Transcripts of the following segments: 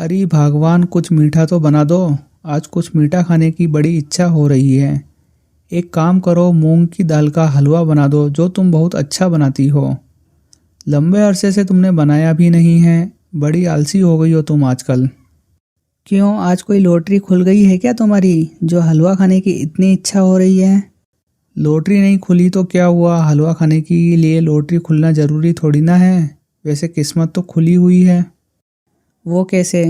अरे भगवान, कुछ मीठा तो बना दो। आज कुछ मीठा खाने की बड़ी इच्छा हो रही है। एक काम करो, मूंग की दाल का हलवा बना दो, जो तुम बहुत अच्छा बनाती हो। लंबे अरसे से तुमने बनाया भी नहीं है। बड़ी आलसी हो गई हो तुम आजकल। क्यों, आज कोई लॉटरी खुल गई है क्या तुम्हारी, जो हलवा खाने की इतनी इच्छा हो रही है? लॉटरी नहीं खुली तो क्या हुआ, हलवा खाने के लिए लॉटरी खुलना ज़रूरी थोड़ी ना है। वैसे किस्मत तो खुली हुई है। वो कैसे?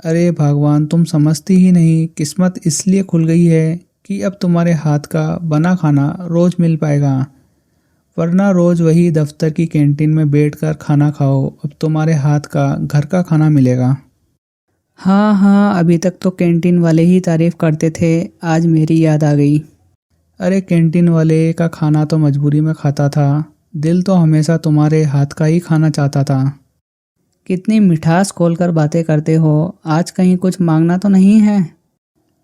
अरे भगवान, तुम समझती ही नहीं। किस्मत इसलिए खुल गई है कि अब तुम्हारे हाथ का बना खाना रोज़ मिल पाएगा। वरना रोज़ वही दफ्तर की कैंटीन में बैठकर खाना खाओ। अब तुम्हारे हाथ का घर का खाना मिलेगा। हाँ हाँ, अभी तक तो कैंटीन वाले ही तारीफ करते थे, आज मेरी याद आ गई। अरे कैंटीन वाले का खाना तो मजबूरी में खाता था। दिल तो हमेशा तुम्हारे हाथ का ही खाना चाहता था। कितनी मिठास खोलकर बातें करते हो, आज कहीं कुछ मांगना तो नहीं है?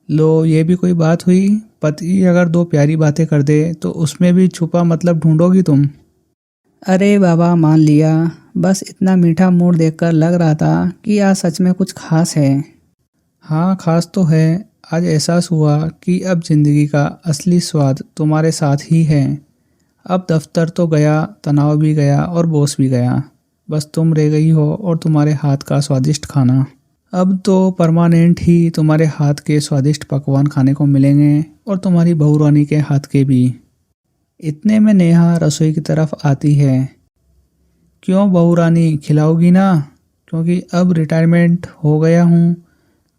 लो, ये भी कोई बात हुई? पति अगर दो प्यारी बातें कर दे तो उसमें भी छुपा मतलब ढूंढोगी तुम? अरे बाबा, मान लिया। बस इतना मीठा मूड देखकर लग रहा था कि आज सच में कुछ खास है। हाँ, खास तो है। आज एहसास हुआ कि अब जिंदगी का असली स्वाद तुम्हारे साथ ही है। अब दफ्तर तो गया, तनाव भी गया और बॉस भी गया। बस तुम रह गई हो और तुम्हारे हाथ का स्वादिष्ट खाना। अब तो परमानेंट ही तुम्हारे हाथ के स्वादिष्ट पकवान खाने को मिलेंगे, और तुम्हारी बहू रानी के हाथ के भी। इतने में नेहा रसोई की तरफ आती है। क्यों बहू रानी, खिलाओगी ना? क्योंकि अब रिटायरमेंट हो गया हूँ,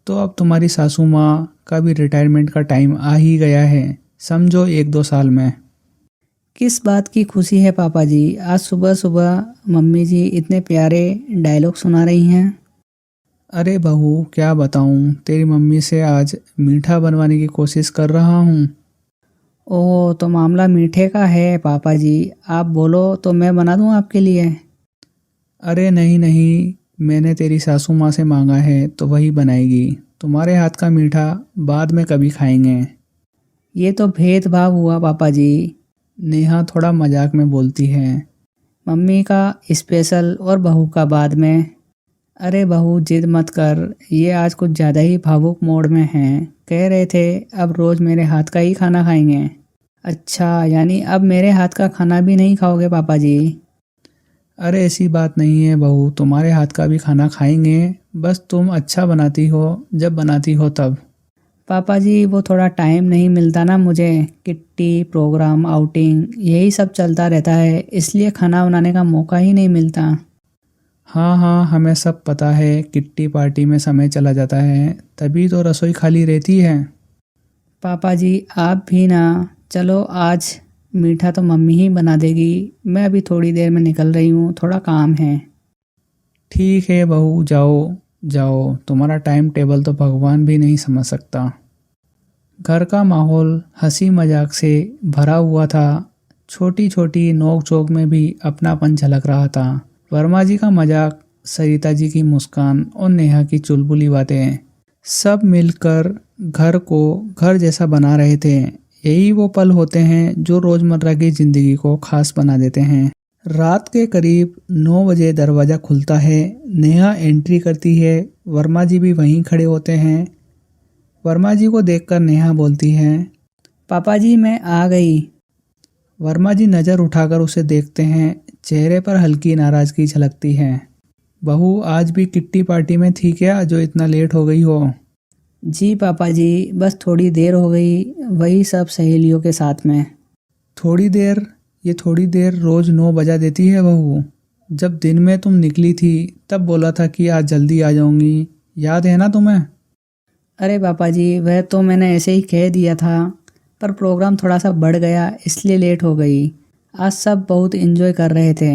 तो अब तुम्हारी सासू माँ का भी रिटायरमेंट का टाइम आ ही गया है। समझो 1-2 साल में। किस बात की खुशी है पापा जी? आज सुबह सुबह मम्मी जी इतने प्यारे डायलॉग सुना रही हैं। अरे बहू, क्या बताऊँ, तेरी मम्मी से आज मीठा बनवाने की कोशिश कर रहा हूँ। ओह, तो मामला मीठे का है पापा जी। आप बोलो तो मैं बना दूँ आपके लिए। अरे नहीं नहीं, मैंने तेरी सासू माँ से मांगा है तो वही बनाएगी। तुम्हारे हाथ का मीठा बाद में कभी खाएंगे। ये तो भेदभाव हुआ पापा जी। नेहा थोड़ा मजाक में बोलती है। मम्मी का स्पेशल और बहू का बाद में। अरे बहू, जिद मत कर, ये आज कुछ ज़्यादा ही भावुक मोड में हैं। कह रहे थे अब रोज़ मेरे हाथ का ही खाना खाएंगे। अच्छा, यानी अब मेरे हाथ का खाना भी नहीं खाओगे पापा जी? अरे ऐसी बात नहीं है बहू, तुम्हारे हाथ का भी खाना खाएंगे। बस तुम अच्छा बनाती हो, जब बनाती हो तब। पापा जी, वो थोड़ा टाइम नहीं मिलता ना मुझे। किट्टी, प्रोग्राम, आउटिंग, यही सब चलता रहता है, इसलिए खाना बनाने का मौका ही नहीं मिलता। हाँ हाँ, हमें सब पता है। किट्टी पार्टी में समय चला जाता है, तभी तो रसोई खाली रहती है। पापा जी आप भी ना। चलो, आज मीठा तो मम्मी ही बना देगी। मैं अभी थोड़ी देर में निकल रही हूँ, थोड़ा काम है। ठीक है बहू, जाओ जाओ, तुम्हारा टाइम टेबल तो भगवान भी नहीं समझ सकता। घर का माहौल हंसी मजाक से भरा हुआ था। छोटी छोटी नोक झोंक में भी अपनापन झलक रहा था। वर्मा जी का मजाक, सरिता जी की मुस्कान और नेहा की चुलबुली बातें, सब मिलकर घर को घर जैसा बना रहे थे। यही वो पल होते हैं जो रोजमर्रा की जिंदगी को खास बना देते हैं। रात के करीब 9 बजे दरवाज़ा खुलता है। नेहा एंट्री करती है। वर्मा जी भी वहीं खड़े होते हैं। वर्मा जी को देखकर नेहा बोलती है, पापा जी मैं आ गई। वर्मा जी नज़र उठाकर उसे देखते हैं। चेहरे पर हल्की नाराज़गी झलकती है। बहू, आज भी किट्टी पार्टी में थी क्या, जो इतना लेट हो गई हो? जी पापा जी, बस थोड़ी देर हो गई, वही सब सहेलियों के साथ में। थोड़ी देर? ये थोड़ी देर रोज़ 9 बजा देती है बहू। जब दिन में तुम निकली थी तब बोला था कि आज जल्दी आ जाऊंगी, याद है ना तुम्हें? अरे पापा जी, वह तो मैंने ऐसे ही कह दिया था, पर प्रोग्राम थोड़ा सा बढ़ गया इसलिए लेट हो गई। आज सब बहुत एंजॉय कर रहे थे।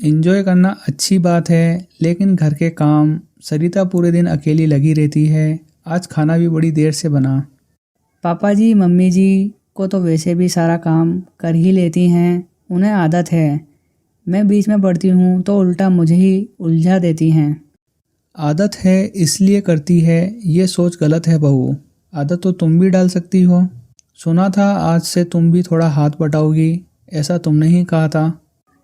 एंजॉय करना अच्छी बात है, लेकिन घर के काम, सरिता पूरे दिन अकेली लगी रहती है। आज खाना भी बड़ी देर से बना। पापा जी मम्मी जी को तो वैसे भी सारा काम कर ही लेती हैं, उन्हें आदत है। मैं बीच में पढ़ती हूँ तो उल्टा मुझे ही उलझा देती हैं। आदत है इसलिए करती है, ये सोच गलत है बहू। आदत तो तुम भी डाल सकती हो। सुना था आज से तुम भी थोड़ा हाथ बटाओगी, ऐसा तुमने ही कहा था।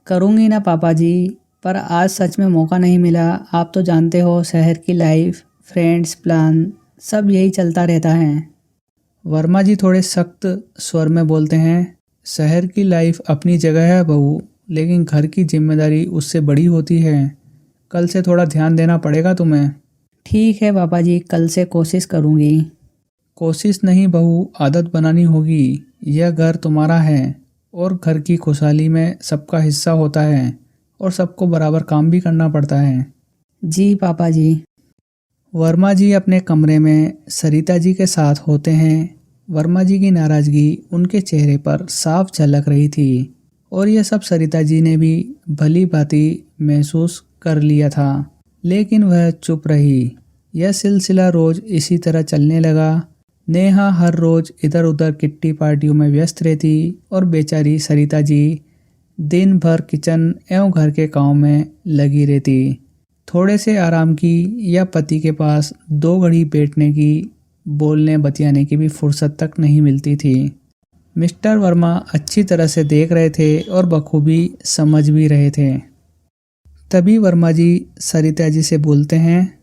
करूँगी ना पापा जी, पर आज सच में मौका नहीं मिला। आप तो जानते हो शहर की लाइफ, फ्रेंड्स, प्लान, सब यही चलता रहता है। वर्मा जी थोड़े सख्त स्वर में बोलते हैं। शहर की लाइफ अपनी जगह है बहू, लेकिन घर की जिम्मेदारी उससे बड़ी होती है। कल से थोड़ा ध्यान देना पड़ेगा तुम्हें। ठीक है पापा जी, कल से कोशिश करूँगी। कोशिश नहीं बहू, आदत बनानी होगी। यह घर तुम्हारा है और घर की खुशहाली में सबका हिस्सा होता है और सबको बराबर काम भी करना पड़ता है। जी पापा जी। वर्मा जी अपने कमरे में सरिता जी के साथ होते हैं। वर्मा जी की नाराज़गी उनके चेहरे पर साफ झलक रही थी और यह सब सरिता जी ने भी भली भांति महसूस कर लिया था, लेकिन वह चुप रही। यह सिलसिला रोज़ इसी तरह चलने लगा। नेहा हर रोज़ इधर उधर किट्टी पार्टियों में व्यस्त रहती और बेचारी सरिता जी दिन भर किचन एवं घर के काम में लगी रहती। थोड़े से आराम की या पति के पास 2 घड़ी बैठने की, बोलने बतियाने की भी फुर्सत तक नहीं मिलती थी। मिस्टर वर्मा अच्छी तरह से देख रहे थे और बखूबी समझ भी रहे थे। तभी वर्मा जी सरिता जी से बोलते हैं,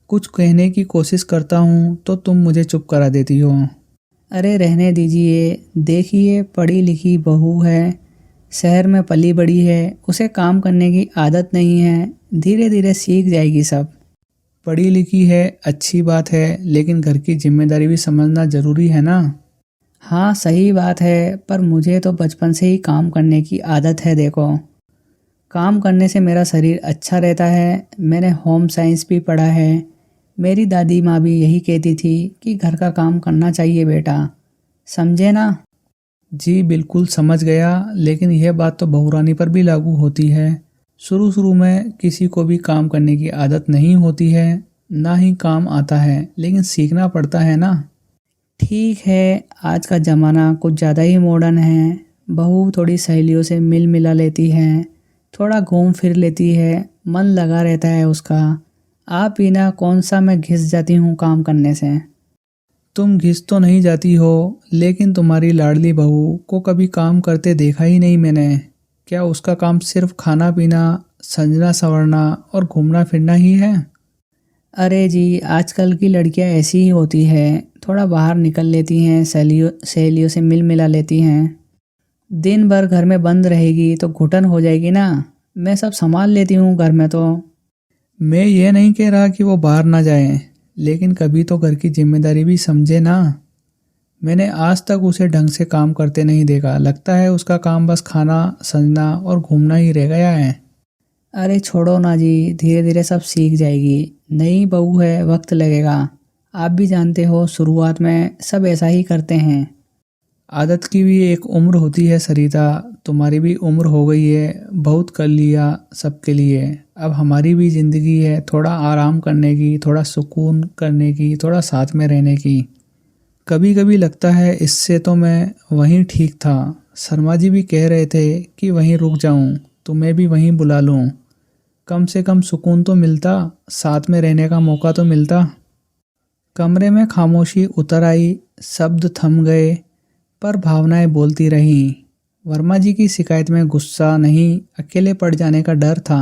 कुछ कहने की कोशिश करता हूँ तो तुम मुझे चुप करा देती हो। अरे रहने दीजिए, देखिए पढ़ी लिखी बहू है, शहर में पली बड़ी है, उसे काम करने की आदत नहीं है, धीरे धीरे सीख जाएगी सब। पढ़ी लिखी है अच्छी बात है, लेकिन घर की जिम्मेदारी भी समझना ज़रूरी है ना। हाँ सही बात है, पर मुझे तो बचपन से ही काम करने की आदत है। देखो, काम करने से मेरा शरीर अच्छा रहता है। मैंने होम साइंस भी पढ़ा है। मेरी दादी माँ भी यही कहती थी कि घर का काम करना चाहिए बेटा, समझे ना। जी बिल्कुल समझ गया, लेकिन यह बात तो बहुरानी पर भी लागू होती है। शुरू शुरू में किसी को भी काम करने की आदत नहीं होती है, ना ही काम आता है, लेकिन सीखना पड़ता है ना। ठीक है, आज का ज़माना कुछ ज़्यादा ही मॉडर्न है। बहू थोड़ी सहेलियों से मिल मिला लेती है, थोड़ा घूम फिर लेती है, मन लगा रहता है उसका। आप ही ना, कौन सा मैं घिस जाती हूँ काम करने से। तुम घिस तो नहीं जाती हो, लेकिन तुम्हारी लाडली बहू को कभी काम करते देखा ही नहीं मैंने। क्या उसका काम सिर्फ खाना पीना, सजना संवरना और घूमना फिरना ही है? अरे जी, आजकल की लड़कियां ऐसी ही होती है, थोड़ा बाहर निकल लेती हैं, सहेलियों सहेलियों से मिल मिला लेती हैं। दिन भर घर में बंद रहेगी तो घुटन हो जाएगी ना। मैं सब संभाल लेती हूँ घर में तो। मैं ये नहीं कह रहा कि वो बाहर ना जाए, लेकिन कभी तो घर की जिम्मेदारी भी समझे ना। मैंने आज तक उसे ढंग से काम करते नहीं देखा। लगता है उसका काम बस खाना, सजना और घूमना ही रह गया है। अरे छोड़ो ना जी, धीरे धीरे सब सीख जाएगी। नई बहू है, वक्त लगेगा। आप भी जानते हो, शुरुआत में सब ऐसा ही करते हैं। आदत की भी एक उम्र होती है सरिता, तुम्हारी भी उम्र हो गई है, बहुत कर लिया सबके लिए। अब हमारी भी ज़िंदगी है, थोड़ा आराम करने की, थोड़ा सुकून करने की, थोड़ा साथ में रहने की। कभी कभी लगता है इससे तो मैं वहीं ठीक था। शर्मा जी भी कह रहे थे कि वहीं रुक जाऊं, तुम्हें भी वहीं बुला लूं। कम से कम सुकून तो मिलता, साथ में रहने का मौका तो मिलता। कमरे में खामोशी उतर आई, शब्द थम गए, पर भावनाएं बोलती रहीं। वर्मा जी की शिकायत में गुस्सा नहीं, अकेले पड़ जाने का डर था।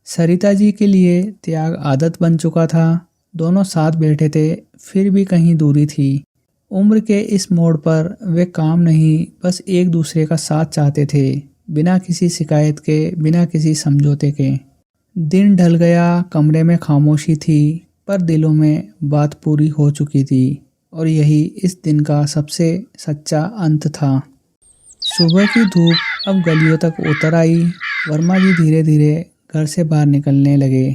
सरिता जी के लिए त्याग आदत बन चुका था। दोनों साथ बैठे थे, फिर भी कहीं दूरी थी। उम्र के इस मोड़ पर वे काम नहीं, बस एक दूसरे का साथ चाहते थे, बिना किसी शिकायत के, बिना किसी समझौते के। दिन ढल गया, कमरे में खामोशी थी, पर दिलों में बात पूरी हो चुकी थी और यही इस दिन का सबसे सच्चा अंत था। सुबह की धूप अब गलियों तक उतर आई। वर्मा जी धीरे धीरे घर से बाहर निकलने लगे।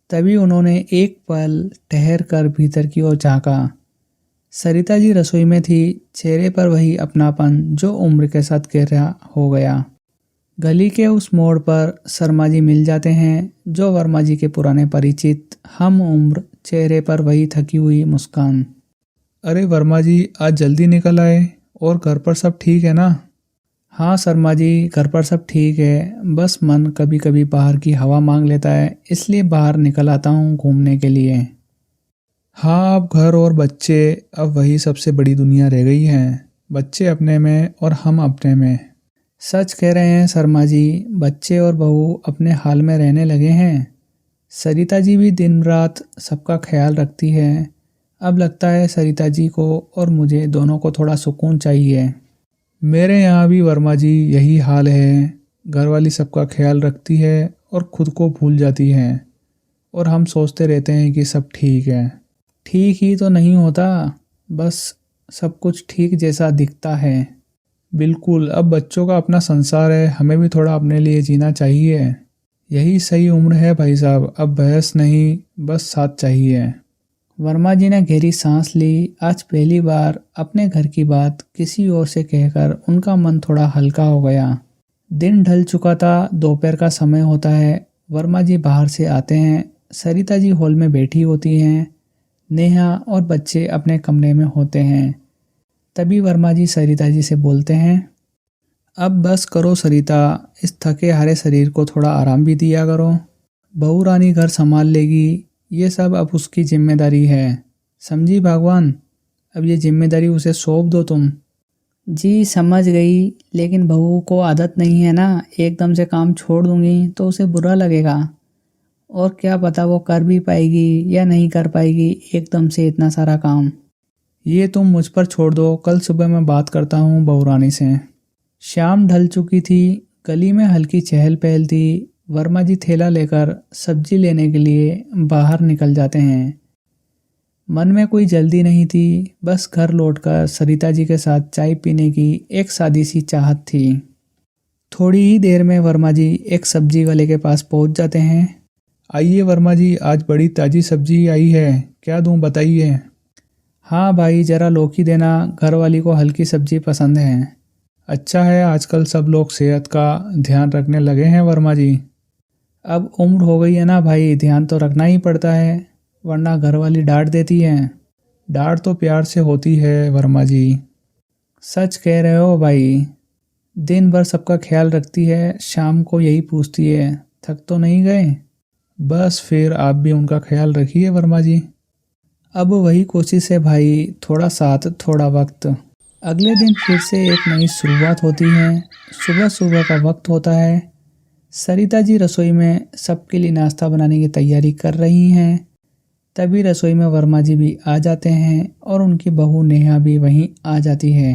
तभी उन्होंने एक पल ठहर कर भीतर की ओर झांका। सरिता जी रसोई में थी, चेहरे पर वही अपनापन जो उम्र के साथ गहरा हो गया। गली के उस मोड़ पर शर्मा जी मिल जाते हैं, जो वर्मा जी के पुराने परिचित, हम उम्र, चेहरे पर वही थकी हुई मुस्कान। अरे वर्मा जी, आज जल्दी निकल आए, और घर पर सब ठीक है ना? हाँ शर्मा जी, घर पर सब ठीक है, बस मन कभी कभी बाहर की हवा मांग लेता है, इसलिए बाहर निकल आता हूँ घूमने के लिए। हाँ, अब घर और बच्चे, अब वही सबसे बड़ी दुनिया रह गई है। बच्चे अपने में और हम अपने में। सच कह रहे हैं शर्मा जी, बच्चे और बहू अपने हाल में रहने लगे हैं। सरिता जी भी दिन रात सबका ख्याल रखती है। अब लगता है सरिता जी को और मुझे दोनों को थोड़ा सुकून चाहिए। मेरे यहाँ भी वर्मा जी यही हाल है। घरवाली सबका ख्याल रखती है और खुद को भूल जाती है और हम सोचते रहते हैं कि सब ठीक है। ठीक ही तो नहीं होता, बस सब कुछ ठीक जैसा दिखता है। बिल्कुल, अब बच्चों का अपना संसार है, हमें भी थोड़ा अपने लिए जीना चाहिए। यही सही उम्र है भाई साहब, अब बहस नहीं, बस साथ चाहिए। वर्मा जी ने गहरी सांस ली। आज पहली बार अपने घर की बात किसी और से कहकर उनका मन थोड़ा हल्का हो गया। दिन ढल चुका था, दोपहर का समय होता है। वर्मा जी बाहर से आते हैं। सरिता जी हॉल में बैठी होती हैं। नेहा और बच्चे अपने कमरे में होते हैं। तभी वर्मा जी सरिता जी से बोलते हैं, अब बस करो सरिता, इस थके हारे शरीर को थोड़ा आराम भी दिया करो। बहू रानी घर संभाल लेगी, ये सब अब उसकी जिम्मेदारी है। समझी भगवान, अब ये जिम्मेदारी उसे सौंप दो तुम। जी समझ गई, लेकिन बहू को आदत नहीं है ना, एकदम से काम छोड़ दूंगी तो उसे बुरा लगेगा। और क्या पता वो कर भी पाएगी या नहीं कर पाएगी एकदम से इतना सारा काम। ये तुम मुझ पर छोड़ दो, कल सुबह मैं बात करता हूँ बहू रानी से। शाम ढल चुकी थी। गली में हल्की चहल पहल थी। वर्मा जी थैला लेकर सब्जी लेने के लिए बाहर निकल जाते हैं। मन में कोई जल्दी नहीं थी, बस घर लौटकर सरिता जी के साथ चाय पीने की एक सादी सी चाहत थी। थोड़ी ही देर में वर्मा जी एक सब्जी वाले के पास पहुंच जाते हैं। आइए वर्मा जी, आज बड़ी ताज़ी सब्जी आई है, क्या दूं बताइए। हाँ भाई, ज़रा लौकी देना, घर वाली को हल्की सब्जी पसंद है। अच्छा है, आजकल सब लोग सेहत का ध्यान रखने लगे हैं वर्मा जी। अब उम्र हो गई है ना भाई, ध्यान तो रखना ही पड़ता है, वरना घर वाली डांट देती है। डांट तो प्यार से होती है वर्मा जी। सच कह रहे हो भाई, दिन भर सबका ख्याल रखती है, शाम को यही पूछती है थक तो नहीं गए। बस फिर आप भी उनका ख्याल रखिए वर्मा जी। अब वही कोशिश है भाई, थोड़ा साथ थोड़ा वक्त। अगले दिन फिर से एक नई शुरुआत होती है। सुबह सुबह का वक्त होता है। सरिता जी रसोई में सबके लिए नाश्ता बनाने की तैयारी कर रही हैं। तभी रसोई में वर्मा जी भी आ जाते हैं और उनकी बहू नेहा भी वहीं आ जाती है।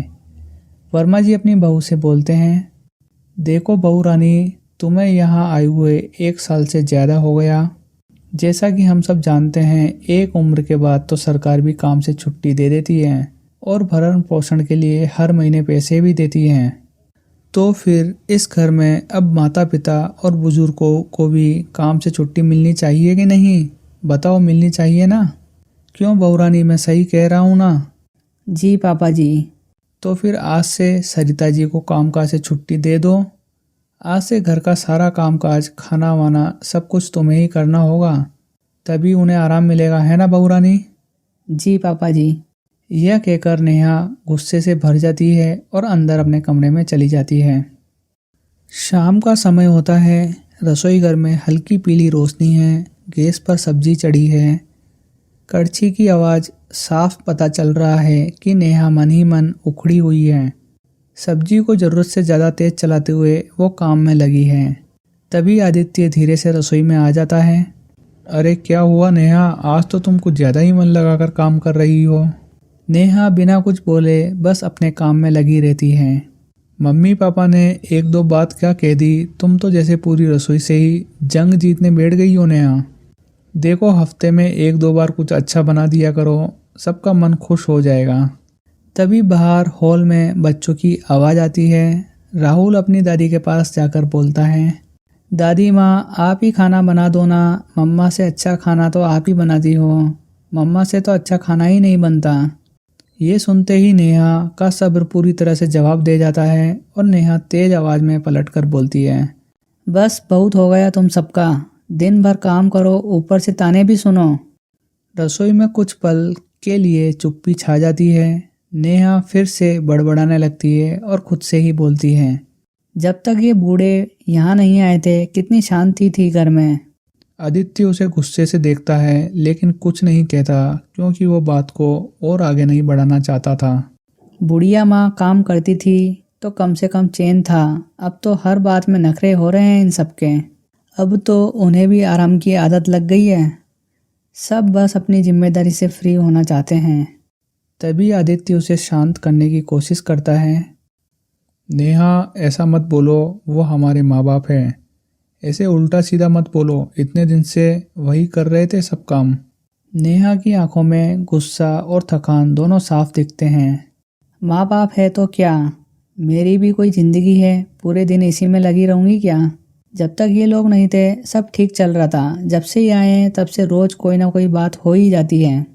वर्मा जी अपनी बहू से बोलते हैं, देखो बहू रानी, तुम्हें यहाँ आए हुए 1 साल से ज़्यादा हो गया। जैसा कि हम सब जानते हैं, एक उम्र के बाद तो सरकार भी काम से छुट्टी दे देती है और भरण पोषण के लिए हर महीने पैसे भी देती हैं। तो फिर इस घर में अब माता पिता और बुजुर्गों को भी काम से छुट्टी मिलनी चाहिए कि नहीं? बताओ, मिलनी चाहिए ना? क्यों बहू रानी, मैं सही कह रहा हूँ ना? जी पापा जी। तो फिर आज से सरिता जी को कामकाज से छुट्टी दे दो। आज से घर का सारा कामकाज, खाना वाना सब कुछ तुम्हें ही करना होगा, तभी उन्हें आराम मिलेगा, है ना बहू रानी? जी पापा जी। यह कहकर नेहा गुस्से से भर जाती है और अंदर अपने कमरे में चली जाती है। शाम का समय होता है। रसोई घर में हल्की पीली रोशनी है। गैस पर सब्जी चढ़ी है। कड़छी की आवाज़ साफ पता चल रहा है कि नेहा मन ही मन उखड़ी हुई है। सब्जी को ज़रूरत से ज़्यादा तेज चलाते हुए वो काम में लगी है। तभी आदित्य धीरे से रसोई में आ जाता है। अरे क्या हुआ नेहा, आज तो तुम कुछ ज़्यादा ही मन लगाकर काम कर रही हो। नेहा बिना कुछ बोले बस अपने काम में लगी रहती है। मम्मी पापा ने 1-2 बात क्या कह दी, तुम तो जैसे पूरी रसोई से ही जंग जीतने बैठ गई हो नेहा। देखो, हफ्ते में 1-2 बार कुछ अच्छा बना दिया करो, सबका मन खुश हो जाएगा। तभी बाहर हॉल में बच्चों की आवाज़ आती है। राहुल अपनी दादी के पास जाकर बोलता है, दादी माँ आप ही खाना बना दो ना, मम्मा से अच्छा खाना तो आप ही बनाती हो, मम्मा से तो अच्छा खाना ही नहीं बनता। ये सुनते ही नेहा का सब्र पूरी तरह से जवाब दे जाता है और नेहा तेज आवाज़ में पलटकर बोलती है, बस बहुत हो गया तुम सबका, दिन भर काम करो, ऊपर से ताने भी सुनो। रसोई में कुछ पल के लिए चुप्पी छा जाती है। नेहा फिर से बड़बड़ाने लगती है और खुद से ही बोलती है, जब तक ये बूढ़े यहाँ नहीं आए थे कितनी शांति थी घर में। आदित्य उसे गुस्से से देखता है लेकिन कुछ नहीं कहता, क्योंकि वो बात को और आगे नहीं बढ़ाना चाहता था। बुढ़िया माँ काम करती थी, तो कम से कम चैन था। अब तो हर बात में नखरे हो रहे हैं इन सबके। अब तो उन्हें भी आराम की आदत लग गई है। सब बस अपनी जिम्मेदारी से फ्री होना चाहते हैं। तभी आदित्य उसे शांत करने की कोशिश करता है। नेहा, ऐसा मत बोलो, वो हमारे माँ बाप हैं। ऐसे उल्टा सीधा मत बोलो, इतने दिन से वही कर रहे थे सब काम। नेहा की आंखों में गुस्सा और थकान दोनों साफ दिखते हैं। माँ बाप है तो क्या, मेरी भी कोई ज़िंदगी है, पूरे दिन इसी में लगी रहूँगी क्या। जब तक ये लोग नहीं थे सब ठीक चल रहा था, जब से ये आए हैं तब से रोज़ कोई ना कोई बात हो ही जाती है।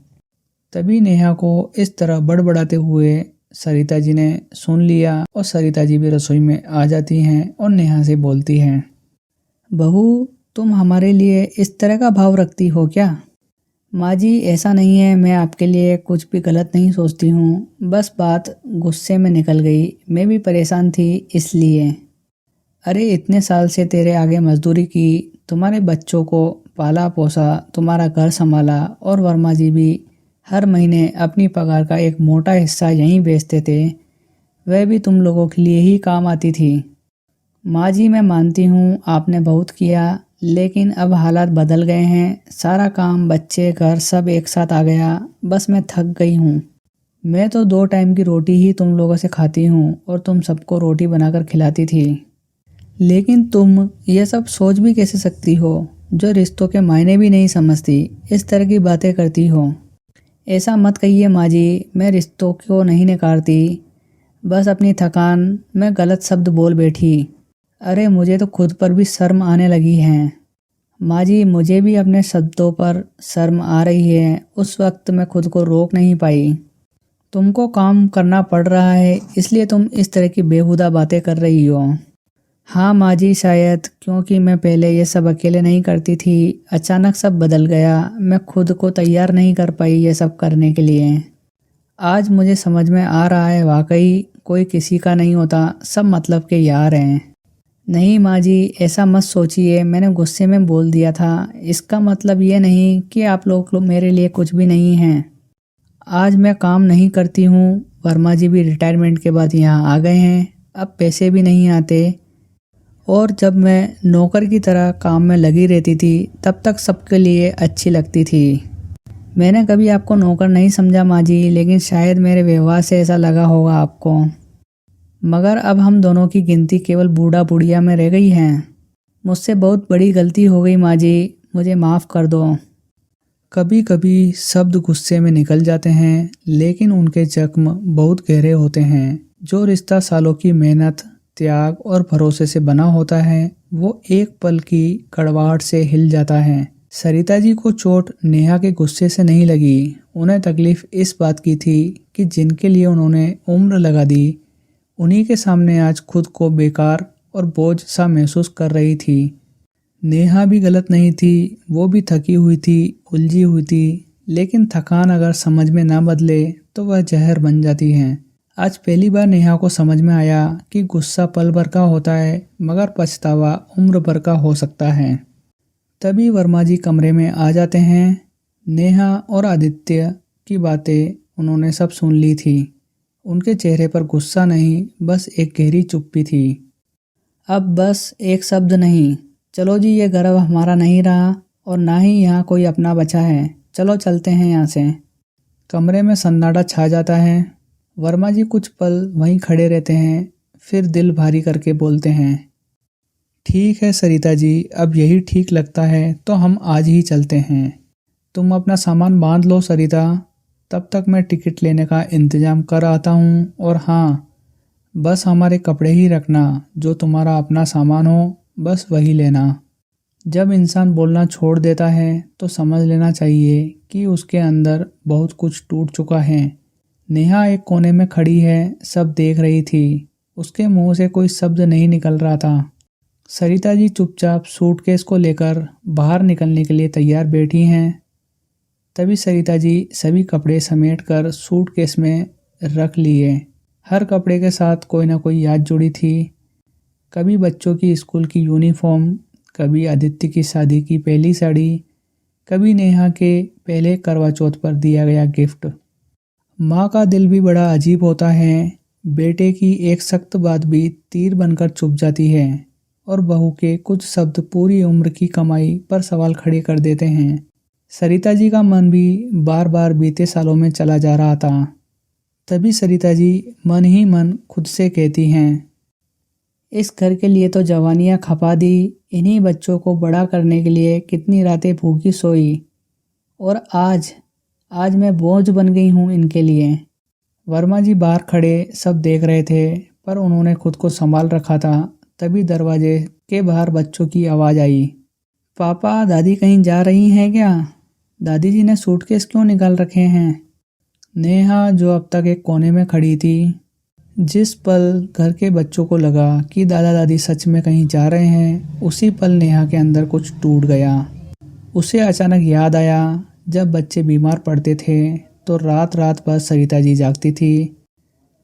तभी नेहा को इस तरह बड़बड़ाते हुए सरिता जी ने सुन लिया और सरिता जी भी रसोई में आ जाती हैं और नेहा से बोलती हैं। बहू, तुम हमारे लिए इस तरह का भाव रखती हो क्या। माँ जी, ऐसा नहीं है, मैं आपके लिए कुछ भी गलत नहीं सोचती हूँ, बस बात गुस्से में निकल गई, मैं भी परेशान थी इसलिए। अरे इतने साल से तेरे आगे मजदूरी की, तुम्हारे बच्चों को पाला पोसा, तुम्हारा घर संभाला और वर्मा जी भी हर महीने अपनी पगार का एक मोटा हिस्सा यहीं बेचते थे, वह भी तुम लोगों के लिए ही काम आती थी। माँ जी, मैं मानती हूँ आपने बहुत किया, लेकिन अब हालात बदल गए हैं, सारा काम बच्चे घर सब एक साथ आ गया, बस मैं थक गई हूँ। मैं तो 2 टाइम की रोटी ही तुम लोगों से खाती हूँ और तुम सबको रोटी बनाकर खिलाती थी। लेकिन तुम ये सब सोच भी कैसे सकती हो, जो रिश्तों के मायने भी नहीं समझती, इस तरह की बातें करती हो। ऐसा मत कहिए माँ जी, मैं रिश्तों को नहीं नकारती, बस अपनी थकान में गलत शब्द बोल बैठी। अरे मुझे तो खुद पर भी शर्म आने लगी है। माँ जी, मुझे भी अपने शब्दों पर शर्म आ रही है, उस वक्त मैं खुद को रोक नहीं पाई। तुमको काम करना पड़ रहा है इसलिए तुम इस तरह की बेहुदा बातें कर रही हो। हाँ माँ जी, शायद क्योंकि मैं पहले ये सब अकेले नहीं करती थी, अचानक सब बदल गया, मैं खुद को तैयार नहीं कर पाई ये सब करने के लिए। आज मुझे समझ में आ रहा है, वाकई कोई किसी का नहीं होता, सब मतलब के यार हैं। नहीं माँ जी, ऐसा मत सोचिए, मैंने गुस्से में बोल दिया था, इसका मतलब ये नहीं कि आप लोग मेरे लिए कुछ भी नहीं हैं। आज मैं काम नहीं करती हूँ, वर्मा जी भी रिटायरमेंट के बाद यहाँ आ गए हैं, अब पैसे भी नहीं आते, और जब मैं नौकर की तरह काम में लगी रहती थी तब तक सबके लिए अच्छी लगती थी। मैंने कभी आपको नौकर नहीं समझा माँ जी, लेकिन शायद मेरे व्यवहार से ऐसा लगा होगा आपको। मगर अब हम दोनों की गिनती केवल बूढ़ा बुढ़िया में रह गई है। मुझसे बहुत बड़ी गलती हो गई माँ जी, मुझे माफ़ कर दो। कभी कभी शब्द गुस्से में निकल जाते हैं, लेकिन उनके जख्म बहुत गहरे होते हैं। जो रिश्ता सालों की मेहनत, त्याग और भरोसे से बना होता है, वो एक पल की कड़वाहट से हिल जाता है। सरिता जी को चोट नेहा के गुस्से से नहीं लगी, उन्हें तकलीफ इस बात की थी कि जिनके लिए उन्होंने उम्र लगा दी, उन्हीं के सामने आज खुद को बेकार और बोझ सा महसूस कर रही थी। नेहा भी गलत नहीं थी, वो भी थकी हुई थी, उलझी हुई थी, लेकिन थकान अगर समझ में ना बदले तो वह जहर बन जाती है। आज पहली बार नेहा को समझ में आया कि गुस्सा पल भर का होता है, मगर पछतावा उम्र भर का हो सकता है। तभी वर्मा जी कमरे में आ जाते हैं। नेहा और आदित्य की बातें उन्होंने सब सुन ली थी। उनके चेहरे पर गुस्सा नहीं, बस एक गहरी चुप्पी थी। अब बस एक शब्द नहीं, चलो जी, ये घर अब हमारा नहीं रहा और ना ही यहाँ कोई अपना बचा है, चलो चलते हैं यहाँ से। कमरे में सन्नाटा छा जाता है। वर्मा जी कुछ पल वहीं खड़े रहते हैं, फिर दिल भारी करके बोलते हैं, ठीक है सरिता जी, अब यही ठीक लगता है तो हम आज ही चलते हैं। तुम अपना सामान बांध लो सरिता, तब तक मैं टिकट लेने का इंतज़ाम कर आता हूँ। और हाँ, बस हमारे कपड़े ही रखना, जो तुम्हारा अपना सामान हो बस वही लेना। जब इंसान बोलना छोड़ देता है तो समझ लेना चाहिए कि उसके अंदर बहुत कुछ टूट चुका है। नेहा एक कोने में खड़ी है, सब देख रही थी, उसके मुंह से कोई शब्द नहीं निकल रहा था। सरिता जी चुपचाप सूटकेस को लेकर बाहर निकलने के लिए तैयार बैठी हैं। तभी सरिता जी सभी कपड़े समेटकर सूटकेस में रख लिए। हर कपड़े के साथ कोई ना कोई याद जुड़ी थी। कभी बच्चों की स्कूल की यूनिफॉर्म, कभी आदित्य की शादी की पहली साड़ी, कभी नेहा के पहले करवा चौथ पर दिया गया गिफ्ट। माँ का दिल भी बड़ा अजीब होता है, बेटे की एक सख्त बात भी तीर बनकर चुभ जाती है और बहू के कुछ शब्द पूरी उम्र की कमाई पर सवाल खड़े कर देते हैं। सरिता जी का मन भी बार बार बीते सालों में चला जा रहा था। तभी सरिता जी मन ही मन खुद से कहती हैं, इस घर के लिए तो जवानियाँ खपा दी, इन्हीं बच्चों को बड़ा करने के लिए कितनी रातें भूखी सोई, और आज मैं बोझ बन गई हूँ इनके लिए। वर्मा जी बाहर खड़े सब देख रहे थे, पर उन्होंने खुद को संभाल रखा था। तभी दरवाजे के बाहर बच्चों की आवाज़ आई, पापा दादी कहीं जा रही हैं क्या? दादी जी ने सूटकेस क्यों निकाल रखे हैं? नेहा, जो अब तक एक कोने में खड़ी थी, जिस पल घर के बच्चों को लगा कि दादा दादी सच में कहीं जा रहे हैं, उसी पल नेहा के अंदर कुछ टूट गया। उसे अचानक याद आया, जब बच्चे बीमार पड़ते थे तो रात रात भर सरिता जी जागती थी।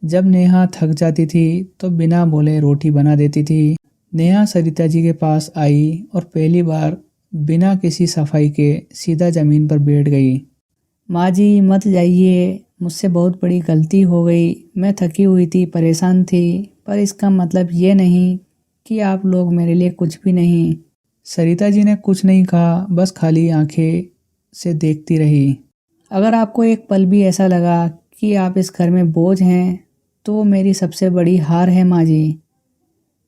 जब नेहा थक जाती थी तो बिना बोले रोटी बना देती थी। नेहा सरिता जी के पास आई और पहली बार बिना किसी सफाई के सीधा ज़मीन पर बैठ गई। माँ जी मत जाइए, मुझसे बहुत बड़ी गलती हो गई। मैं थकी हुई थी, परेशान थी, पर इसका मतलब ये नहीं कि आप लोग मेरे लिए कुछ भी नहीं। सरिता जी ने कुछ नहीं कहा, बस खाली आंखें से देखती रही। अगर आपको एक पल भी ऐसा लगा कि आप इस घर में बोझ हैं, तो वो मेरी सबसे बड़ी हार है माँ जी।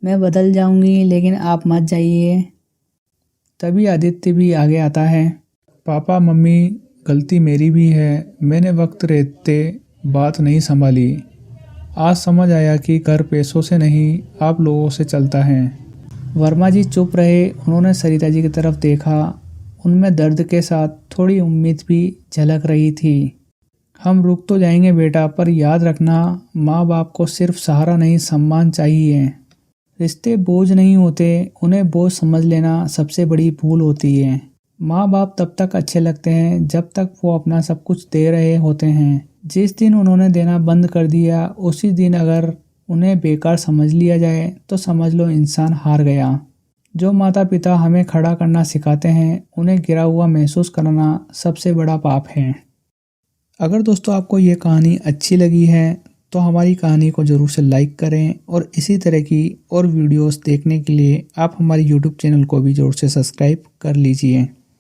मैं बदल जाऊंगी, लेकिन आप मत जाइए। तभी आदित्य भी आगे आता है। पापा मम्मी, गलती मेरी भी है, मैंने वक्त रहते बात नहीं संभाली। आज समझ आया कि घर पैसों से नहीं, आप लोगों से चलता है। वर्मा जी चुप रहे। उन्होंने सरिता जी की तरफ देखा। उनमें दर्द के साथ थोड़ी उम्मीद भी झलक रही थी। हम रुक तो जाएंगे बेटा, पर याद रखना, माँ बाप को सिर्फ सहारा नहीं, सम्मान चाहिए। रिश्ते बोझ नहीं होते, उन्हें बोझ समझ लेना सबसे बड़ी भूल होती है। माँ बाप तब तक अच्छे लगते हैं जब तक वो अपना सब कुछ दे रहे होते हैं। जिस दिन उन्होंने देना बंद कर दिया, उसी दिन अगर उन्हें बेकार समझ लिया जाए तो समझ लो इंसान हार गया। जो माता पिता हमें खड़ा करना सिखाते हैं, उन्हें गिरा हुआ महसूस करना सबसे बड़ा पाप है। अगर दोस्तों आपको ये कहानी अच्छी लगी है तो हमारी कहानी को ज़रूर से लाइक करें, और इसी तरह की और वीडियोस देखने के लिए आप हमारे YouTube चैनल को भी ज़रूर से सब्सक्राइब कर लीजिए।